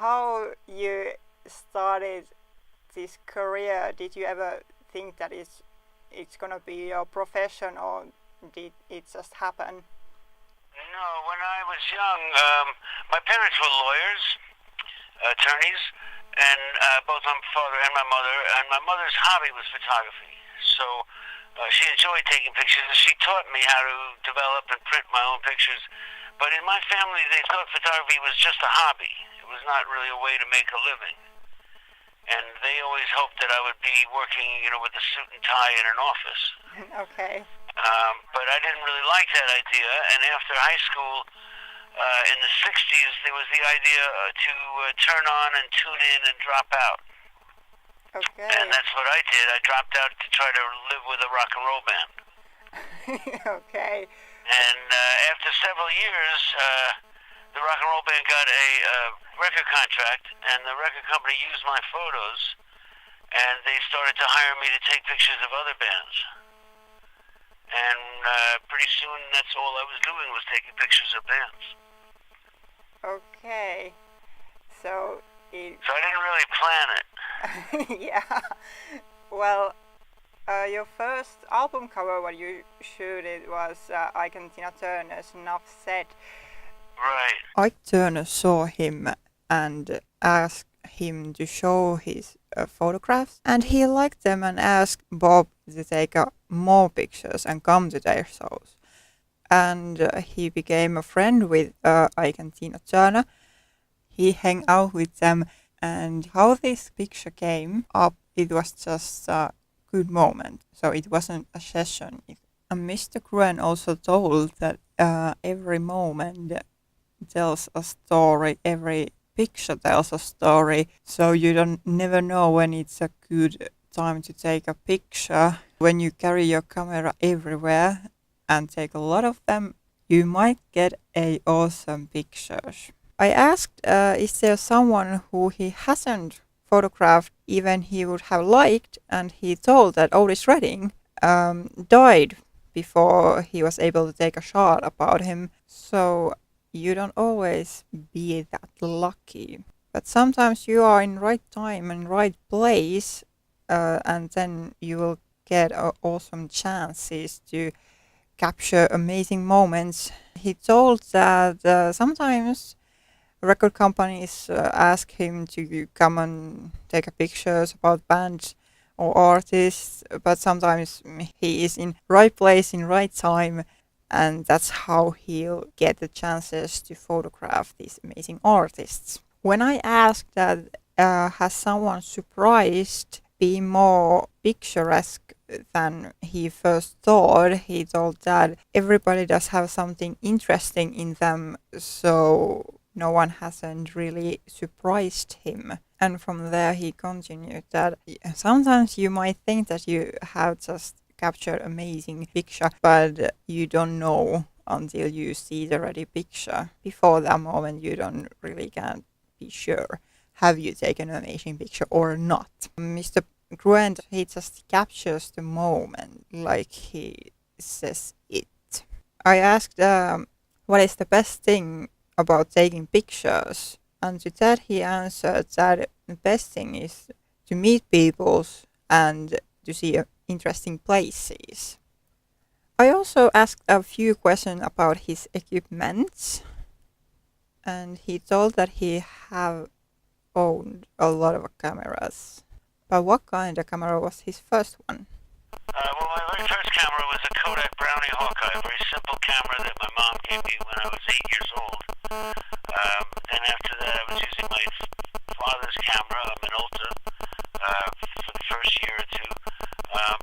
how you started this career? Did you ever think that it's gonna be your profession, or did it just happen? No, when I was young, my parents were lawyers, attorneys, and both my father and my mother. And my mother's hobby was photography, so she enjoyed taking pictures, and she taught me how to develop and print my own pictures. But in my family, they thought photography was just a hobby. It was not really a way to make a living. And they always hoped that I would be working, with a suit and tie in an office. Okay. But I didn't really like that idea. And after high school, in the 60s, there was the idea to turn on and tune in and drop out. Okay. And that's what I did. I dropped out to try to live with a rock and roll band. Okay. And after several years, the rock and roll band got a record contract, and the record company used my photos, and they started to hire me to take pictures of other bands. And pretty soon, that's all I was doing, was taking pictures of bands. Okay. So I didn't really plan it. Yeah. Well, your first album cover, what you shooted, was Ike Tina Turner's Enough Said. Right. Ike Turner saw him and asked him to show his photographs, and he liked them and asked Bob to take more pictures and come to their shows. And he became a friend with Ike and Tina Turner. He hung out with them, and how this picture came up, it was just a good moment. So it wasn't a session. And Mr. Gruen also told that every moment tells a story, every picture tells a story, so you never know when it's a good time to take a picture. When you carry your camera everywhere and take a lot of them, you might get awesome pictures. I asked, is there someone who he hasn't photographed even he would have liked, and he told that Otis Redding died before he was able to take a shot about him. So you don't always be that lucky, but sometimes you are in right time and right place, and then you will get awesome chances to capture amazing moments. He told that sometimes record companies ask him to come and take pictures about bands or artists, but sometimes he is in right place in right time, and that's how he'll get the chances to photograph these amazing artists. When I asked that, has someone surprised be more picturesque than he first thought, he told that everybody does have something interesting in them, so no one hasn't really surprised him. And from there he continued that sometimes you might think that you have just captured amazing picture, but you don't know until you see the ready picture. Before that moment you don't really can't be sure have you taken an amazing picture or not. Mr. Gruen, he just captures the moment like he says it. I asked what is the best thing about taking pictures, and to that he answered that the best thing is to meet people and to see interesting places. I also asked a few questions about his equipment, and he told that he have owned a lot of cameras. But what kind of camera was his first one? Well, my very first camera was a Kodak Brownie Hawkeye, a very simple camera that my mom gave me when I was 8 years old. Then after that, I was using my father's camera, a Minolta, for the first year or two.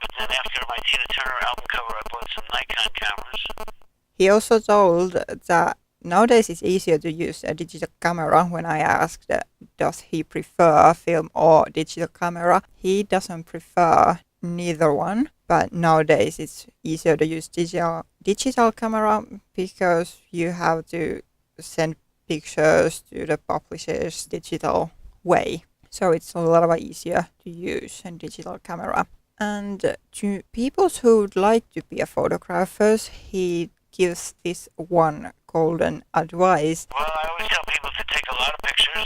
But then after my Tina Turner album cover, I bought some Nikon cameras. He also told that nowadays it's easier to use a digital camera. When I asked, does he prefer film or digital camera, he doesn't prefer neither one, but nowadays it's easier to use digital camera because you have to send pictures to the publishers digital way, so it's a lot easier to use a digital camera. And to people who would like to be a photographers, he gives this one golden advice. Well, I always tell people to take a lot of pictures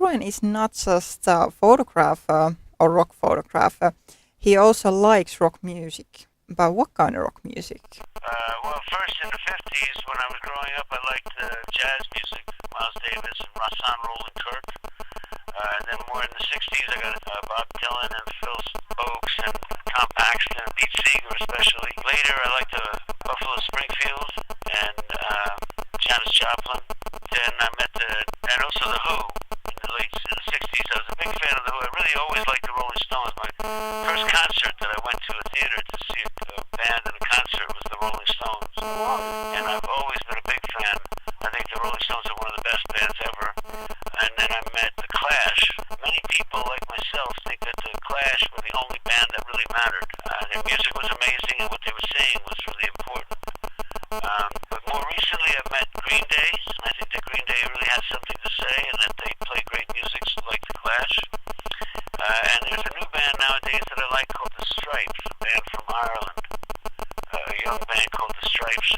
Gruen is not just a photographer or rock photographer. He also likes rock music. But what kind of rock music? Well, first in the 50s, when I was growing up, I liked jazz music, Miles Davis and Rosanne Roland Kirk. And then more in the 60s, I got Bob Dylan and Phil Oakes and Tom Paxton and Pete Seeger especially. Later, I liked Buffalo Springfield and Janis Joplin. Then I met and also The Who in the late 60s. I was a big fan of The Who. I really always liked the Rolling Stones. My first concert that I went to a theater to see a band in a concert was the Rolling Stones. And I've always been a big fan. I think the Rolling Stones are one of the best bands ever. And then I met The Clash. Many people, like myself, think that The Clash were the only band that really mattered. Their music was amazing and what they were saying was really important. But more recently I've met Green Day. I think that Green Day really has something to say and that they play great music like The Clash. And there's a new band nowadays that I like called The Stripes, a band from Ireland. A young band called The Stripes.